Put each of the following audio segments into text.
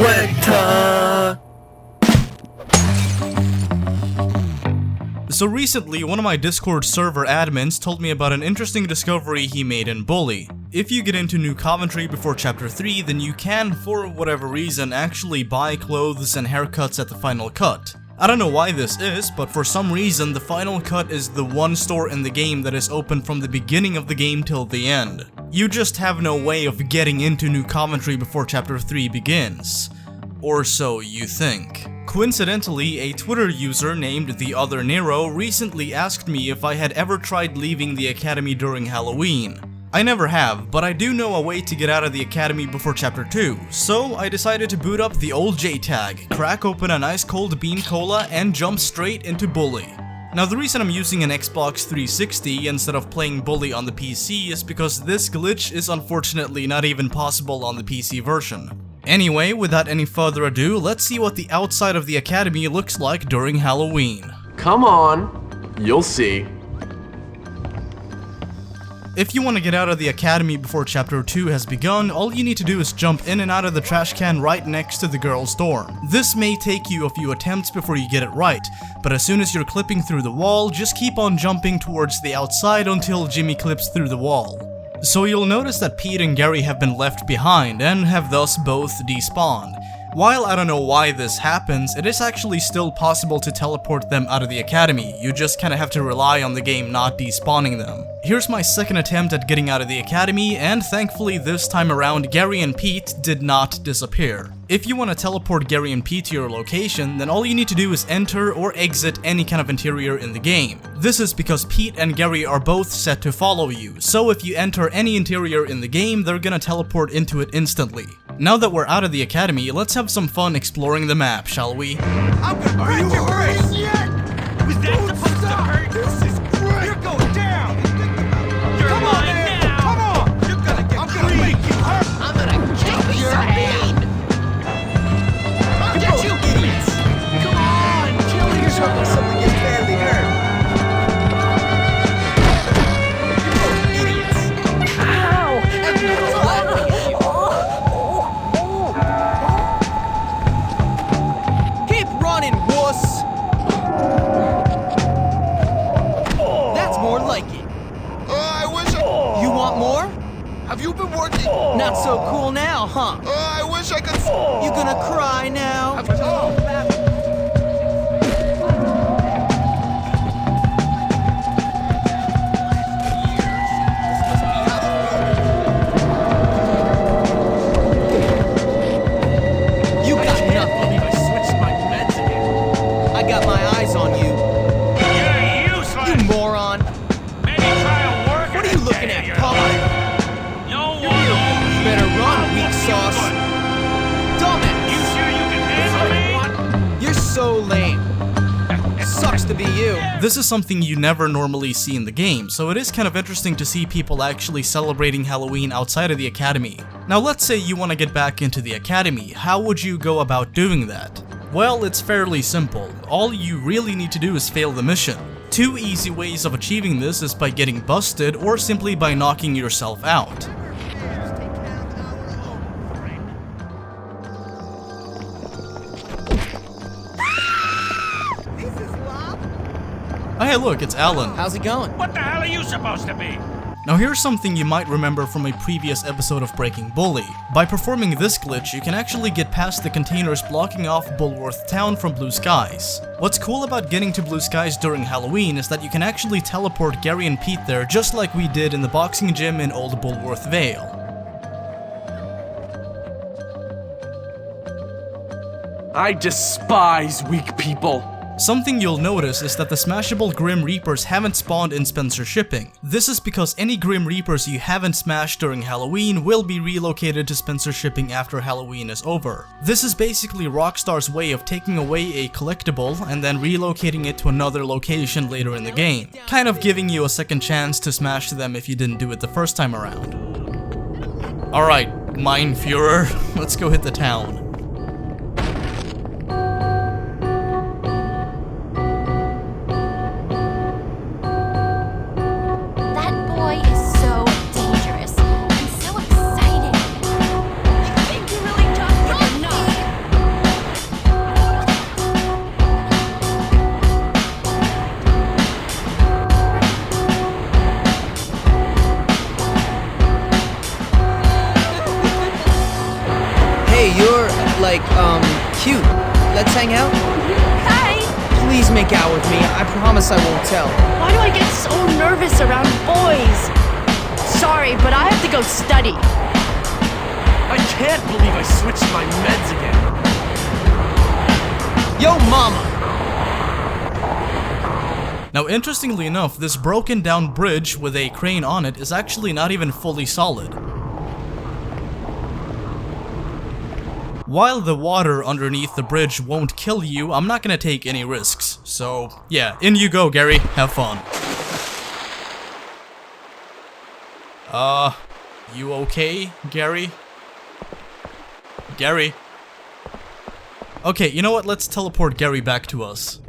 SWEGTA! So recently, one of my Discord server admins told me about an interesting discovery he made in Bully. If you get into New Coventry before Chapter 3, then you can, for whatever reason, actually buy clothes and haircuts at the Final Cut. I don't know why this is, but for some reason, the Final Cut is the one store in the game that is open from the beginning of the game till the end. You just have no way of getting into New Coventry before Chapter 3 begins. Or so you think. Coincidentally, a Twitter user named The Other Nero recently asked me if I had ever tried leaving the academy during Halloween. I never have, but I do know a way to get out of the academy before Chapter 2, so I decided to boot up the old J-Tag, crack open an ice cold bean cola, and jump straight into Bully. Now the reason I'm using an Xbox 360 instead of playing Bully on the PC is because this glitch is unfortunately not even possible on the PC version. Anyway, without any further ado, let's see what the outside of the academy looks like during Halloween. Come on, you'll see. If you want to get out of the academy before Chapter 2 has begun, all you need to do is jump in and out of the trash can right next to the girls' dorm. This may take you a few attempts before you get it right, but as soon as you're clipping through the wall, just keep on jumping towards the outside until Jimmy clips through the wall. So you'll notice that Pete and Gary have been left behind and have thus both despawned. While I don't know why this happens, it is actually still possible to teleport them out of the academy, you just kinda have to rely on the game not despawning them. Here's my second attempt at getting out of the academy, and thankfully this time around Gary and Pete did not disappear. If you want to teleport Gary and Pete to your location, then all you need to do is enter or exit any kind of interior in the game. This is because Pete and Gary are both set to follow you, so if you enter any interior in the game, they're gonna teleport into it instantly. Now that we're out of the academy, let's have some fun exploring the map, shall we? I'm gonna break your brain yet! Was that supposed to hurt? This is great! You're going down! Come on, man! Come on! You're gonna get I'm gonna make you hurt! I'm gonna kick your head! I'll get you idiots! Come on! Kill yourself when someone gets badly hurt! You idiots! Ow! Everyone's laughing at you! Keep running, wuss! That's more like it. I wish I... You want more? Have you been working? Not so cool now, huh? I wish I could... You gonna cry now? You got nothing. I switched my meds again. I got my eyes on you. You're useless! You moron. Maybe try to work What are you looking at, punk? No one knows. Better run, weak sauce. Dumbass. You sure you can handle me? You're so lame. Sucks to be you. This is something you never normally see in the game, so it is kind of interesting to see people actually celebrating Halloween outside of the academy. Now let's say you want to get back into the academy, how would you go about doing that? Well, it's fairly simple. All you really need to do is fail the mission. Two easy ways of achieving this is by getting busted or simply by knocking yourself out. Oh hey look, it's Alan. How's it going? What the hell are you supposed to be? Now here's something you might remember from a previous episode of Breaking Bully. By performing this glitch, you can actually get past the containers blocking off Bullworth Town from Blue Skies. What's cool about getting to Blue Skies during Halloween is that you can actually teleport Gary and Pete there just like we did in the boxing gym in Old Bullworth Vale. I despise weak people. Something you'll notice is that the smashable Grim Reapers haven't spawned in Spencer Shipping. This is because any Grim Reapers you haven't smashed during Halloween will be relocated to Spencer Shipping after Halloween is over. This is basically Rockstar's way of taking away a collectible and then relocating it to another location later in the game, kind of giving you a second chance to smash them if you didn't do it the first time around. Alright, Mein Führer, let's go hit the town. like, cute. Let's hang out? Hi! Please make out with me. I promise I won't tell. Why do I get so nervous around boys? Sorry, but I have to go study. I can't believe I switched my meds again. Yo, mama! Now, interestingly enough, this broken down bridge with a crane on it is actually not even fully solid. While the water underneath the bridge won't kill you, I'm not gonna take any risks. So, yeah, in you go, Gary. Have fun. You okay, Gary? Gary? Okay, you know what? Let's teleport Gary back to us.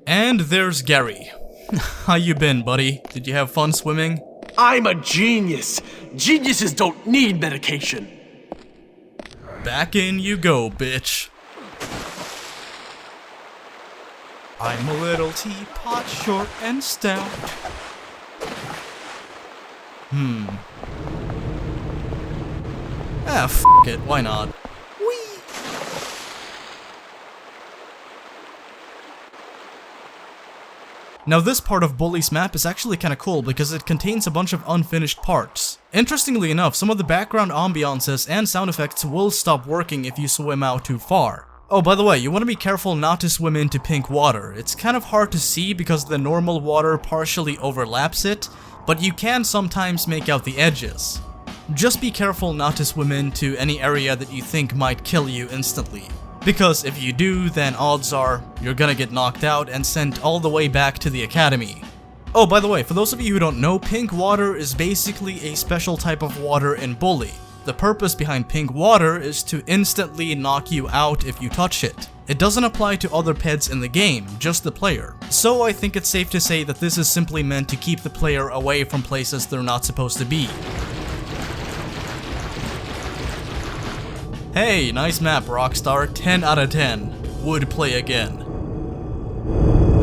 And there's Gary. How you been, buddy? Did you have fun swimming? I'm a genius. Geniuses don't need medication. Back in you go, bitch. I'm a little teapot, short and stout. Ah, f it, why not? Whee! Now this part of Bully's map is actually kinda cool because it contains a bunch of unfinished parts. Interestingly enough, some of the background ambiances and sound effects will stop working if you swim out too far. Oh, by the way, you want to be careful not to swim into pink water. It's kind of hard to see because the normal water partially overlaps it, but you can sometimes make out the edges. Just be careful not to swim into any area that you think might kill you instantly. Because if you do, then odds are you're gonna get knocked out and sent all the way back to the academy. Oh, by the way, for those of you who don't know, pink water is basically a special type of water in Bully. The purpose behind pink water is to instantly knock you out if you touch it. It doesn't apply to other pets in the game, just the player. So I think it's safe to say that this is simply meant to keep the player away from places they're not supposed to be. Hey, nice map, Rockstar. 10 out of 10. Would play again.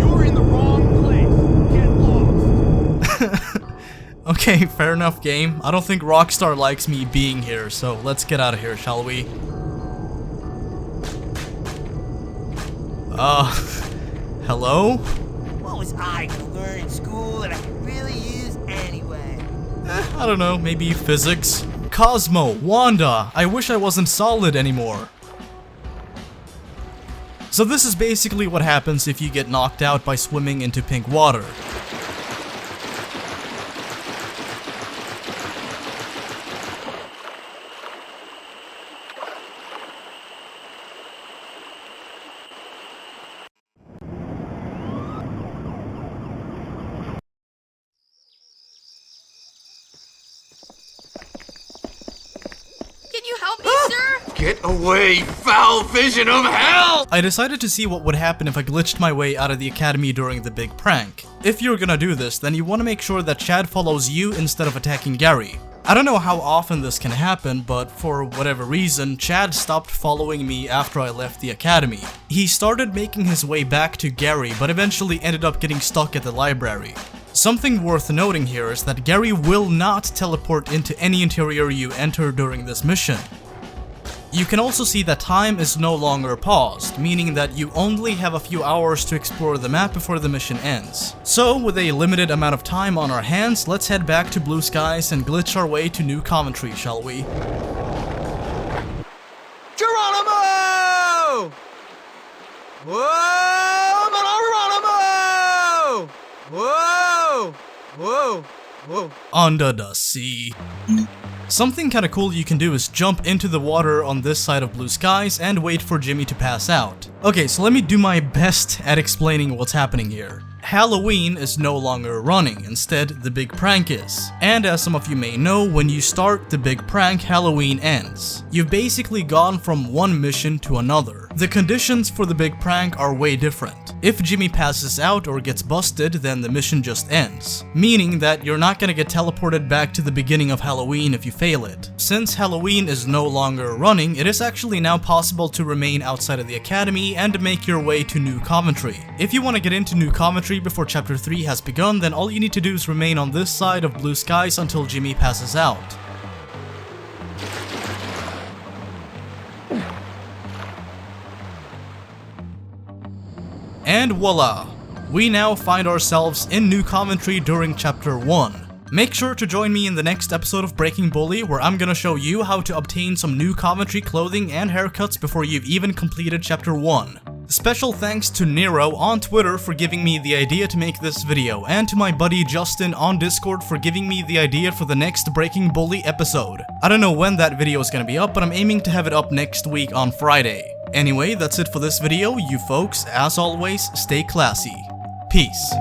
You're in the wrong place. Get lost. Okay, fair enough, game. I don't think Rockstar likes me being here, so let's get out of here, shall we? Hello? What was I gonna learn in school that I could really use anyway? I don't know, maybe physics? Cosmo, Wanda, I wish I wasn't solid anymore. So this is basically what happens if you get knocked out by swimming into pink water. Can you help me, sir? Get away, foul vision of hell! I decided to see what would happen if I glitched my way out of the academy during the big prank. If you're gonna do this, then you want to make sure that Chad follows you instead of attacking Gary. I don't know how often this can happen, but for whatever reason, Chad stopped following me after I left the academy. He started making his way back to Gary, but eventually ended up getting stuck at the library. Something worth noting here is that Gary will not teleport into any interior you enter during this mission. You can also see that time is no longer paused, meaning that you only have a few hours to explore the map before the mission ends. So, with a limited amount of time on our hands, let's head back to Blue Skies and glitch our way to New Coventry, shall we? Geronimo! Whoa, Geronimo! Whoa! Whoa! Whoa! Under the sea. Something kinda cool you can do is jump into the water on this side of Blue Skies and wait for Jimmy to pass out. Okay, so let me do my best at explaining what's happening here. Halloween is no longer running, instead the big prank is. And as some of you may know, when you start the big prank, Halloween ends. You've basically gone from one mission to another. The conditions for the big prank are way different. If Jimmy passes out or gets busted, then the mission just ends. Meaning that you're not gonna get teleported back to the beginning of Halloween if you fail it. Since Halloween is no longer running, it is actually now possible to remain outside of the academy and make your way to New Coventry. If you want to get into New Coventry Coventry before chapter 3 has begun, then all you need to do is remain on this side of blue skies until Jimmy passes out. And voila! We now find ourselves in New Coventry during chapter 1. Make sure to join me in the next episode of Breaking Bully, where I'm gonna show you how to obtain some New Coventry clothing and haircuts before you've even completed chapter 1. Special thanks to Nero on Twitter for giving me the idea to make this video, and to my buddy Justin on Discord for giving me the idea for the next Breaking Bully episode. I don't know when that video is gonna be up, but I'm aiming to have it up next week on Friday. Anyway, that's it for this video. You folks, as always, stay classy. Peace.